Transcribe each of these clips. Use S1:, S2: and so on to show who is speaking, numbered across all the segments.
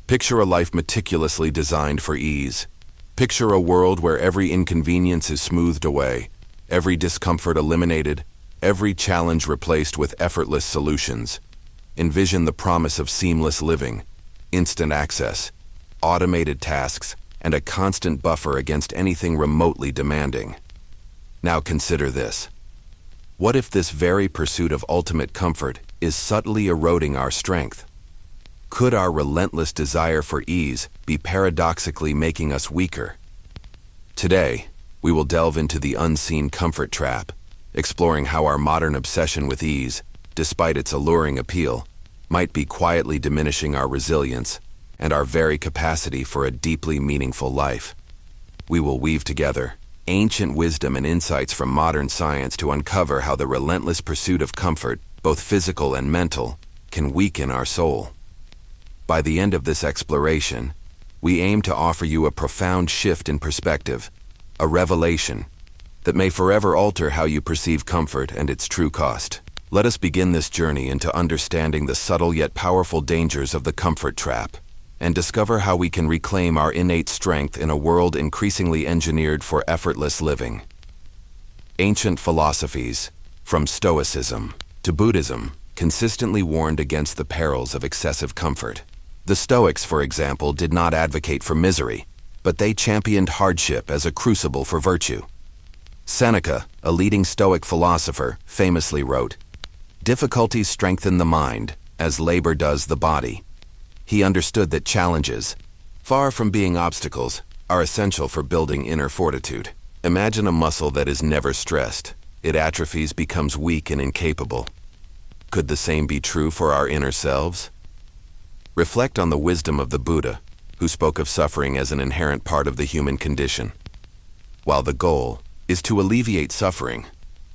S1: Picture a life meticulously designed for ease. Picture a world where every inconvenience is smoothed away, every discomfort eliminated, every challenge replaced with effortless solutions. Envision the promise of seamless living, instant access, automated tasks, and a constant buffer against anything remotely demanding. Now consider this. What if this very pursuit of ultimate comfort is subtly eroding our strength? Could our relentless desire for ease be paradoxically making us weaker? Today, we will delve into the unseen comfort trap, exploring how our modern obsession with ease, despite its alluring appeal, might be quietly diminishing our resilience and our very capacity for a deeply meaningful life. We will weave together ancient wisdom and insights from modern science to uncover how the relentless pursuit of comfort, both physical and mental, can weaken our soul. By the end of this exploration, we aim to offer you a profound shift in perspective, a revelation that may forever alter how you perceive comfort and its true cost. Let us begin this journey into understanding the subtle yet powerful dangers of the comfort trap, and discover how we can reclaim our innate strength in a world increasingly engineered for effortless living. Ancient philosophies, from Stoicism to Buddhism, consistently warned against the perils of excessive comfort. The Stoics, for example, did not advocate for misery, but they championed hardship as a crucible for virtue. Seneca, a leading Stoic philosopher, famously wrote, "Difficulties strengthen the mind, as labor does the body." He understood that challenges, far from being obstacles, are essential for building inner fortitude. Imagine a muscle that is never stressed. It atrophies, becomes weak and incapable. Could the same be true for our inner selves? Reflect on the wisdom of the Buddha, who spoke of suffering as an inherent part of the human condition. While the goal is to alleviate suffering,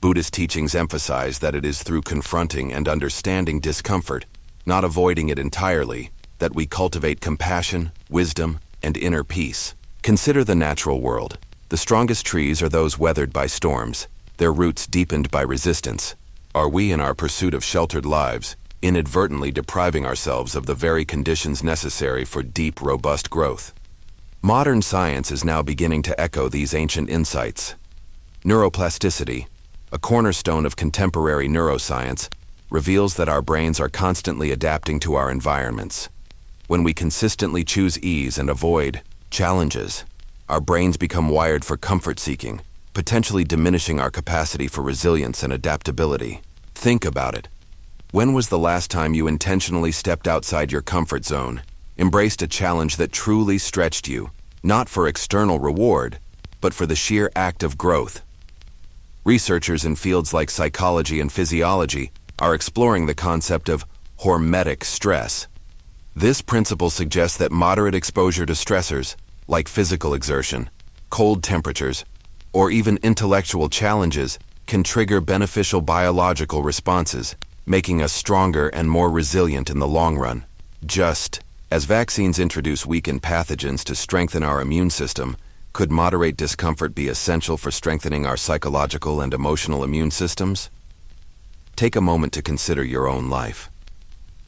S1: Buddhist teachings emphasize that it is through confronting and understanding discomfort, not avoiding it entirely, that we cultivate compassion, wisdom, and inner peace. Consider the natural world. The strongest trees are those weathered by storms, their roots deepened by resistance. Are we, in our pursuit of sheltered lives, inadvertently depriving ourselves of the very conditions necessary for deep, robust growth? Modern science is now beginning to echo these ancient insights. Neuroplasticity, a cornerstone of contemporary neuroscience, reveals that our brains are constantly adapting to our environments. When we consistently choose ease and avoid challenges, our brains become wired for comfort-seeking, potentially diminishing our capacity for resilience and adaptability. Think about it. When was the last time you intentionally stepped outside your comfort zone, embraced a challenge that truly stretched you, not for external reward, but for the sheer act of growth? Researchers in fields like psychology and physiology are exploring the concept of hormetic stress. This principle suggests that moderate exposure to stressors, like physical exertion, cold temperatures, or even intellectual challenges, can trigger beneficial biological responses, making us stronger and more resilient in the long run. Just as vaccines introduce weakened pathogens to strengthen our immune system, could moderate discomfort be essential for strengthening our psychological and emotional immune systems? Take a moment to consider your own life.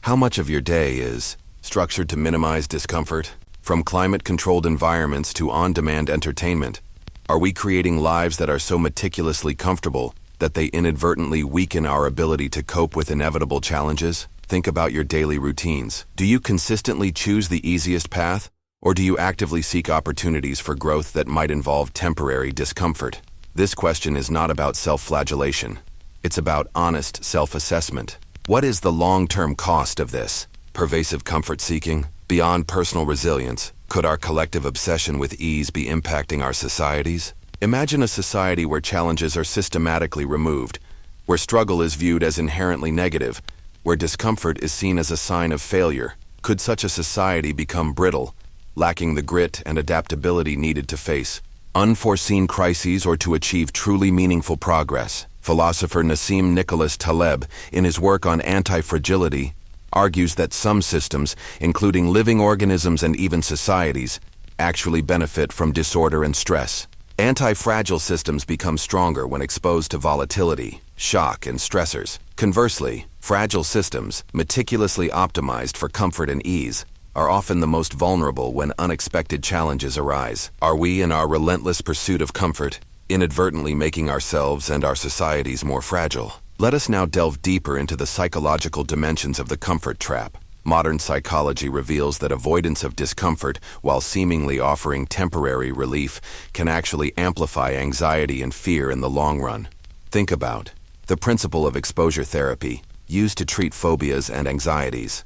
S1: How much of your day is structured to minimize discomfort? From climate-controlled environments to on-demand entertainment, are we creating lives that are so meticulously comfortable that they inadvertently weaken our ability to cope with inevitable challenges? Think about your daily routines. Do you consistently choose the easiest path, or do you actively seek opportunities for growth that might involve temporary discomfort? This question is not about self-flagellation. It's about honest self-assessment. What is the long-term cost of this? Pervasive comfort-seeking? Beyond personal resilience, could our collective obsession with ease be impacting our societies? Imagine a society where challenges are systematically removed, where struggle is viewed as inherently negative, where discomfort is seen as a sign of failure. Could such a society become brittle, lacking the grit and adaptability needed to face unforeseen crises or to achieve truly meaningful progress? Philosopher Nassim Taleb, in his work on Antifragility, argues that some systems, including living organisms and even societies, actually benefit from disorder and stress. Anti-fragile systems become stronger when exposed to volatility, shock, and stressors. Conversely, fragile systems, meticulously optimized for comfort and ease, are often the most vulnerable when unexpected challenges arise. Are we, in our relentless pursuit of comfort, inadvertently making ourselves and our societies more fragile? Let us now delve deeper into the psychological dimensions of the comfort trap. Modern psychology reveals that avoidance of discomfort, while seemingly offering temporary relief, can actually amplify anxiety and fear in the long run. Think about the principle of exposure therapy, used to treat phobias and anxieties.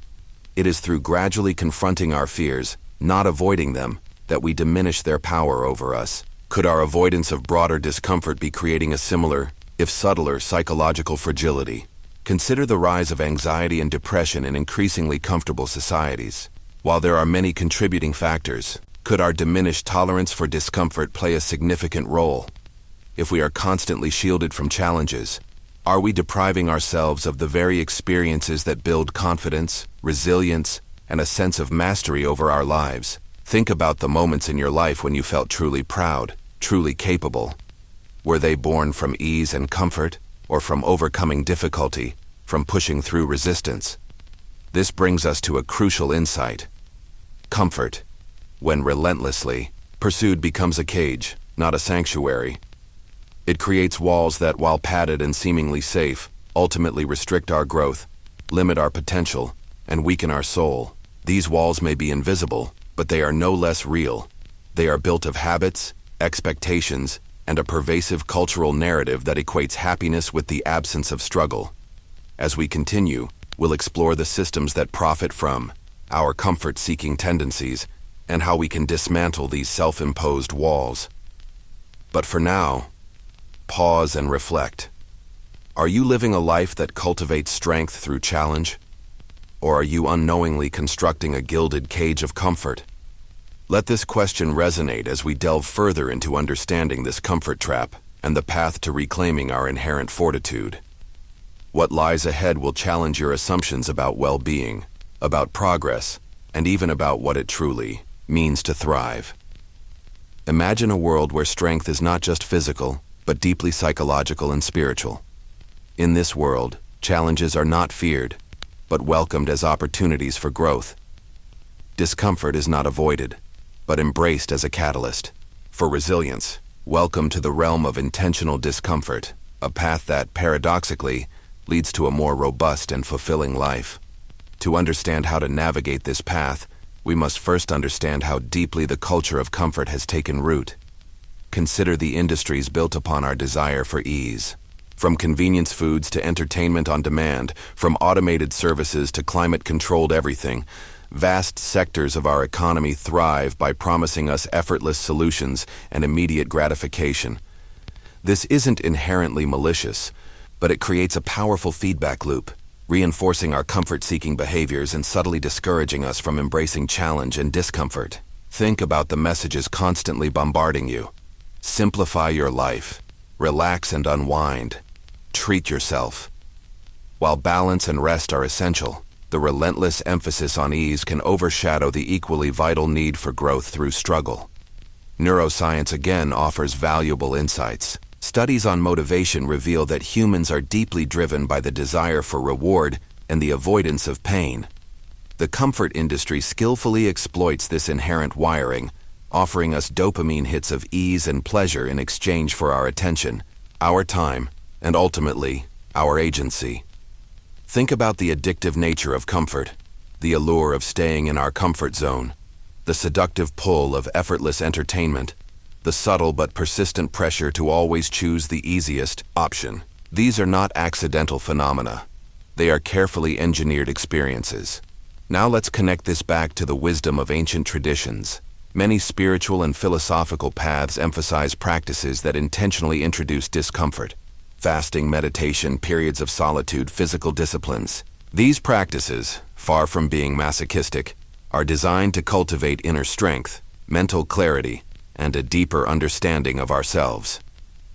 S1: It is through gradually confronting our fears, not avoiding them, that we diminish their power over us. Could our avoidance of broader discomfort be creating a similar, if subtler, psychological fragility? Consider the rise of anxiety and depression in increasingly comfortable societies. While there are many contributing factors, could our diminished tolerance for discomfort play a significant role? If we are constantly shielded from challenges, are we depriving ourselves of the very experiences that build confidence, resilience, and a sense of mastery over our lives? Think about the moments in your life when you felt truly proud, truly capable. Were they born from ease and comfort, or from overcoming difficulty, from pushing through resistance? This brings us to a crucial insight. Comfort, when relentlessly pursued, becomes a cage, not a sanctuary. It creates walls that, while padded and seemingly safe, ultimately restrict our growth, limit our potential, and weaken our soul. These walls may be invisible, but they are no less real. They are built of habits, expectations, and a pervasive cultural narrative that equates happiness with the absence of struggle. As we continue, we'll explore the systems that profit from our comfort-seeking tendencies and how we can dismantle these self-imposed walls. But for now, pause and reflect. Are you living a life that cultivates strength through challenge? Or are you unknowingly constructing a gilded cage of comfort? Let this question resonate as we delve further into understanding this comfort trap and the path to reclaiming our inherent fortitude. What lies ahead will challenge your assumptions about well-being, about progress, and even about what it truly means to thrive. Imagine a world where strength is not just physical, but deeply psychological and spiritual. In this world, challenges are not feared, but welcomed as opportunities for growth. Discomfort is not avoided, but embraced as a catalyst for resilience. Welcome to the realm of intentional discomfort, a path that, paradoxically, leads to a more robust and fulfilling life. To understand how to navigate this path, we must first understand how deeply the culture of comfort has taken root. Consider the industries built upon our desire for ease. From convenience foods to entertainment on demand, from automated services to climate-controlled everything, vast sectors of our economy thrive by promising us effortless solutions and immediate gratification. This isn't inherently malicious, but it creates a powerful feedback loop, reinforcing our comfort-seeking behaviors and subtly discouraging us from embracing challenge and discomfort. Think about the messages constantly bombarding you. Simplify your life. Relax and unwind. Treat yourself. While balance and rest are essential, the relentless emphasis on ease can overshadow the equally vital need for growth through struggle. Neuroscience again offers valuable insights. Studies on motivation reveal that humans are deeply driven by the desire for reward and the avoidance of pain. The comfort industry skillfully exploits this inherent wiring, offering us dopamine hits of ease and pleasure in exchange for our attention, our time, and ultimately, our agency. Think about the addictive nature of comfort, the allure of staying in our comfort zone, the seductive pull of effortless entertainment, the subtle but persistent pressure to always choose the easiest option. These are not accidental phenomena. They are carefully engineered experiences. Now let's connect this back to the wisdom of ancient traditions. Many spiritual and philosophical paths emphasize practices that intentionally introduce discomfort. Fasting, meditation, periods of solitude, physical disciplines. These practices, far from being masochistic, are designed to cultivate inner strength, mental clarity, and a deeper understanding of ourselves.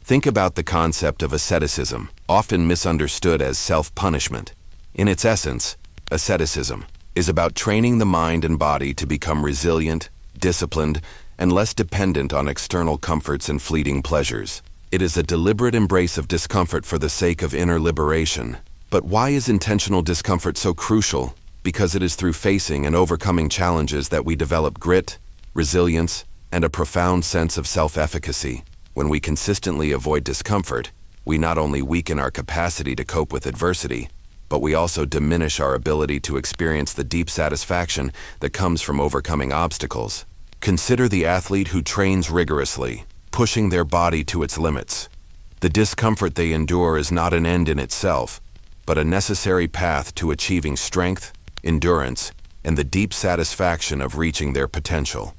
S1: Think about the concept of asceticism, often misunderstood as self-punishment. In its essence, asceticism is about training the mind and body to become resilient, disciplined, and less dependent on external comforts and fleeting pleasures. It is a deliberate embrace of discomfort for the sake of inner liberation. But why is intentional discomfort so crucial? because it is through facing and overcoming challenges that we develop grit, resilience, and a profound sense of self-efficacy. When we consistently avoid discomfort, we not only weaken our capacity to cope with adversity, but we also diminish our ability to experience the deep satisfaction that comes from overcoming obstacles. Consider the athlete who trains rigorously, pushing their body to its limits. The discomfort they endure is not an end in itself, but a necessary path to achieving strength, endurance, and the deep satisfaction of reaching their potential.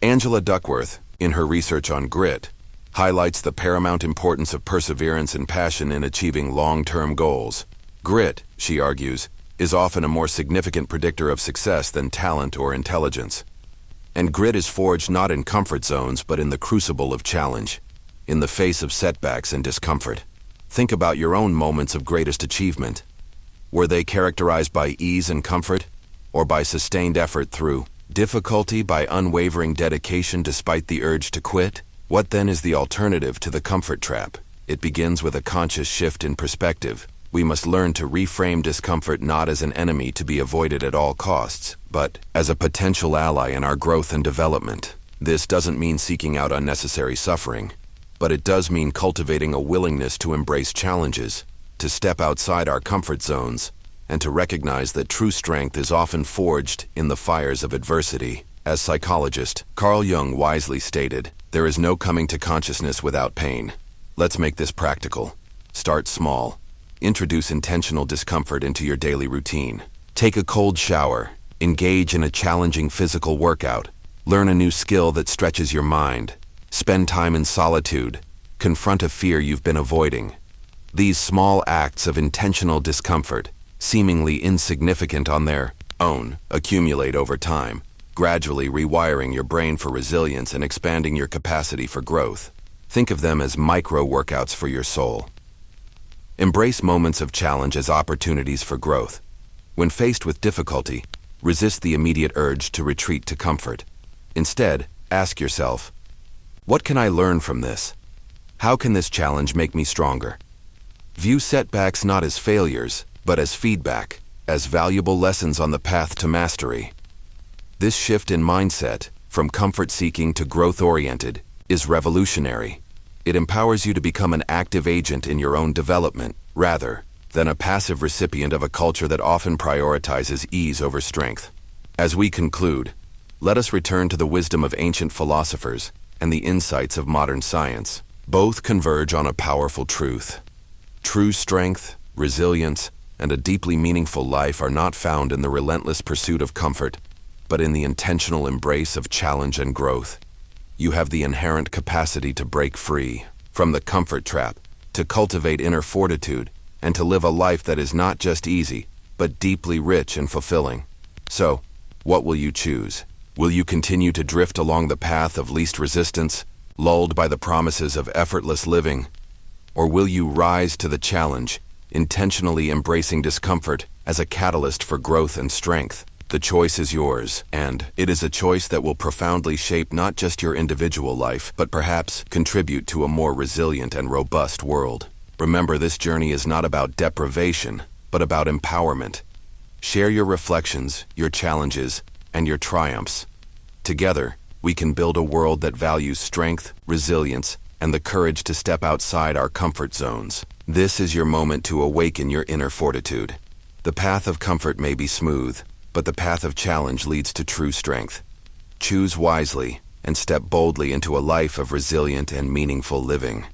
S1: Angela Duckworth, in her research on grit, highlights the paramount importance of perseverance and passion in achieving long-term goals. Grit, she argues, is often a more significant predictor of success than talent or intelligence. And grit is forged not in comfort zones but in the crucible of challenge, in the face of setbacks and discomfort. Think about your own moments of greatest achievement. Were they characterized by ease and comfort, or by sustained effort through difficulty, by unwavering dedication despite the urge to quit? What then is the alternative to the comfort trap? It begins with a conscious shift in perspective. We must learn to reframe discomfort not as an enemy to be avoided at all costs, but as a potential ally in our growth and development. This doesn't mean seeking out unnecessary suffering, but it does mean cultivating a willingness to embrace challenges, to step outside our comfort zones, and to recognize that true strength is often forged in the fires of adversity. As psychologist Carl Jung wisely stated, "There is no coming to consciousness without pain." Let's make this practical. Start small. Introduce intentional discomfort into your daily routine. Take a cold shower. Engage in a challenging physical workout. Learn a new skill that stretches your mind. Spend time in solitude. Confront a fear you've been avoiding. These small acts of intentional discomfort, seemingly insignificant on their own, accumulate over time, gradually rewiring your brain for resilience and expanding your capacity for growth. Think of them as micro-workouts for your soul. Embrace moments of challenge as opportunities for growth. When faced with difficulty, resist the immediate urge to retreat to comfort. Instead, ask yourself, what can I learn from this? How can this challenge make me stronger? View setbacks not as failures, but as feedback, as valuable lessons on the path to mastery. This shift in mindset, from comfort-seeking to growth-oriented, is revolutionary. It empowers you to become an active agent in your own development, rather than a passive recipient of a culture that often prioritizes ease over strength. As we conclude, let us return to the wisdom of ancient philosophers and the insights of modern science. Both converge on a powerful truth. True strength, resilience, and a deeply meaningful life are not found in the relentless pursuit of comfort, but in the intentional embrace of challenge and growth. You have the inherent capacity to break free from the comfort trap, to cultivate inner fortitude, and to live a life that is not just easy, but deeply rich and fulfilling. So, what will you choose? Will you continue to drift along the path of least resistance, lulled by the promises of effortless living? Or will you rise to the challenge, intentionally embracing discomfort as a catalyst for growth and strength? The choice is yours, and it is a choice that will profoundly shape not just your individual life, but perhaps contribute to a more resilient and robust world. Remember, this journey is not about deprivation, but about empowerment. Share your reflections, your challenges, and your triumphs. Together, we can build a world that values strength, resilience, and the courage to step outside our comfort zones. This is your moment to awaken your inner fortitude. The path of comfort may be smooth, but the path of challenge leads to true strength. Choose wisely and step boldly into a life of resilient and meaningful living.